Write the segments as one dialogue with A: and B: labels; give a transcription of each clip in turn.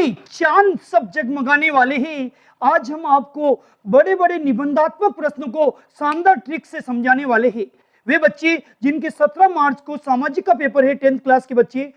A: भाई चांद सब जगमगाने वाले हैं। आज हम आपको बड़े बड़े निबंधात्मक प्रश्नों को शानदार ट्रिक से समझाने वाले हैं। वे बच्चे जिनके 17 मार्च को सामाजिक का पेपर है, 10th क्लास के बच्चे,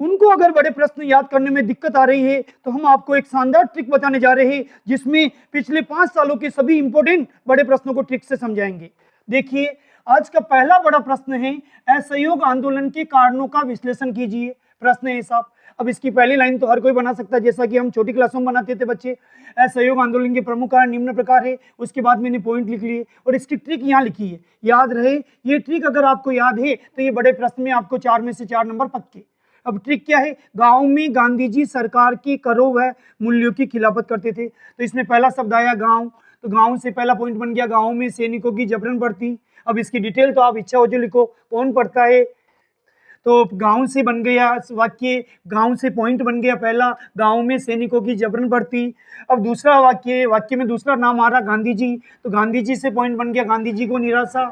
A: उनको अगर बड़े प्रश्न याद करने में दिक्कत आ रही है तो हम आपको एक शानदार ट्रिक बताने जा रहे हैं, जिसमें पिछले 5 सालों के सभी इंपॉर्टेंट बड़े प्रश्नों को ट्रिक से समझाएंगे। देखिए, आज का पहला बड़ा प्रश्न है, असहयोग आंदोलन के कारणों का विश्लेषण कीजिए। प्रश्न है साहब। अब इसकी पहली लाइन तो हर कोई बना सकता है, जैसा कि हम छोटी क्लासों में बनाते थे बच्चे। असहयोग आंदोलन के प्रमुख कारण निम्न प्रकार है, उसके बाद मैंने पॉइंट लिख लिए और इसकी ट्रिक यहाँ लिखी है। याद रहे, ये ट्रिक अगर आपको याद है तो ये बड़े प्रश्न में आपको 4 में से 4 नंबर पक्के। अब ट्रिक क्या है? गांव में गांधी जी सरकार की करो व मूल्यों की खिलाफत करते थे। तो इसमें पहला शब्द आया गांव, तो गांव से पहला पॉइंट बन गया गांव में सैनिकों की जबरन बढ़ती। अब इसकी डिटेल तो आप इच्छा हो जो लिखो, कौन पढ़ता है। तो गांव से बन गया वाक्य, गांव से पॉइंट बन गया पहला, गांव में सैनिकों की जबरन बढ़ती। अब दूसरा वाक्य में दूसरा नाम आ रहा गांधी जी, तो गांधी जी से पॉइंट बन गया गांधी जी को निराशा।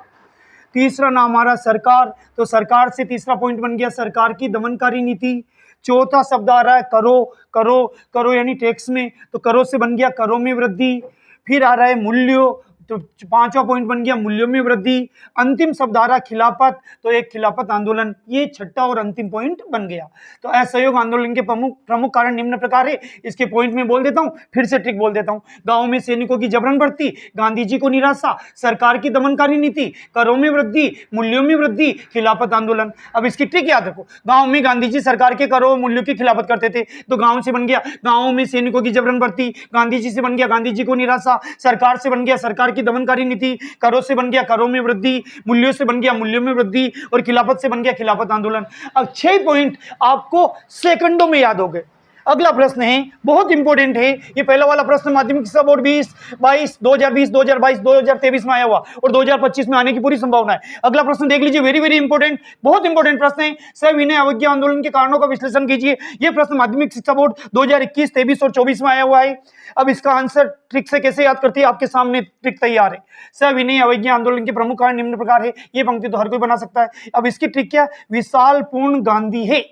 A: तीसरा नाम आ रहा सरकार, तो सरकार से तीसरा पॉइंट बन गया सरकार की दमनकारी नीति। चौथा शब्द आ रहा है करो, करो करो यानी टैक्स में, तो करो से बन गया करो में वृद्धि। फिर आ रहा है मूल्यों, तो 5वां पॉइंट बन गया मूल्यों में वृद्धि। अंतिम शब्द आ रहा खिलाफत, तो एक खिलाफत आंदोलन। ये छठा और अंतिम पॉइंट बन गया। तो असहयोग आंदोलन के प्रमुख कारण निम्न प्रकार है। इसके पॉइंट में बोल देता हूं, फिर से ट्रिक बोल देता हूं। गांव में सैनिकों की जबरन बढ़ती, गांधी जी को निराशा, सरकार की दमनकारी नीति, करों में वृद्धि, मूल्यों में वृद्धि, खिलाफत आंदोलन। अब इसकी ट्रिक याद रखो। गांव में गांधी जी सरकार के करों मूल्यों की खिलाफत करते थे, तो गांव से बन गया गांव में सैनिकों की जबरन बढ़ती, गांधी जी से बन गया गांधी जी को निराशा, सरकार से बन गया सरकार की दमनकारी नीति, करों से बन गया करों में वृद्धि, मूल्यों से बन गया मूल्यों में वृद्धि, और खिलाफत से बन गया खिलाफत आंदोलन। अब 6 पॉइंट आपको सेकंडों में याद हो गए। अगला प्रश्न है, बहुत इंपॉर्टेंट है। ये पहला वाला प्रश्न माध्यमिक शिक्षा बोर्ड 2022 2022 2023 में आया हुआ और 2025 में आने की पूरी संभावना है। अगला प्रश्न देख लीजिए, वेरी वेरी इंपॉर्टेंट, बहुत इंपॉर्टेंट प्रश्न है। सविनय अवज्ञा आंदोलन के कारणों का विश्लेषण कीजिए। यह प्रश्न माध्यमिक शिक्षा बोर्ड 2021 23 और 24 में आया हुआ है। अब इसका आंसर ट्रिक से कैसे याद करती है, आपके सामने ट्रिक तैयार है। सविनय अवज्ञा आंदोलन के प्रमुख कारण निम्न प्रकार है। ये पंक्ति तो हर कोई बना सकता है। अब इसकी ट्रिक क्या? विशाल पूर्ण गांधी है।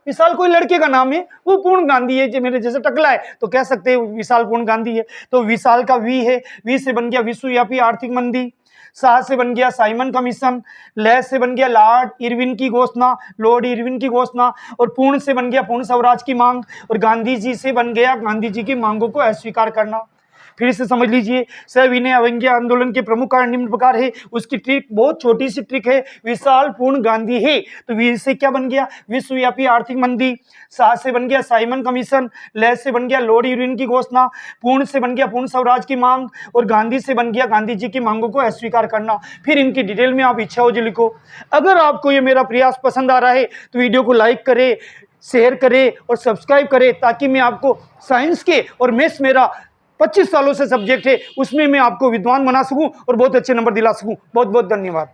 A: विशाल कोई लड़के का नाम है, वो पूर्ण गांधी है। जो मेरे जैसे टकला है तो कह सकते हैं विशाल पूर्ण गांधी है। तो विशाल का वी है, वी से बन गया विश्वव्यापी आर्थिक मंदी। शाह से बन गया साइमन कमीशन, लय से बन गया लॉर्ड इरविन की घोषणा, लॉर्ड इरविन की घोषणा, और पूर्ण से बन गया पूर्ण स्वराज की मांग, और गांधी जी से बन गया गांधी जी की मांगों को अस्वीकार करना। फिर से समझ लीजिए, सविनय अवज्ञा आंदोलन के प्रमुख कारण निम्न प्रकार है। उसकी ट्रिक बहुत छोटी सी ट्रिक है, विशाल पूर्ण गांधी है। तो वी से क्या बन गया? विश्वव्यापी आर्थिक मंदी। शाह से बन गया साइमन कमीशन, लय से बन गया लॉर्ड इरविन की घोषणा, पूर्ण से बन गया पूर्ण स्वराज की मांग, और गांधी से बन गया गांधी जी की मांगों को अस्वीकार करना। फिर इनकी डिटेल में आप इच्छा हो जो लिखो। अगर आपको ये मेरा प्रयास पसंद आ रहा है तो वीडियो को लाइक करें, शेयर करें और सब्सक्राइब करें, ताकि मैं आपको साइंस के और मैथ्स मेरा 25 सालों से सब्जेक्ट है, उसमें मैं आपको विद्वान बना सकूं और बहुत अच्छे नंबर दिला सकूं। बहुत बहुत धन्यवाद।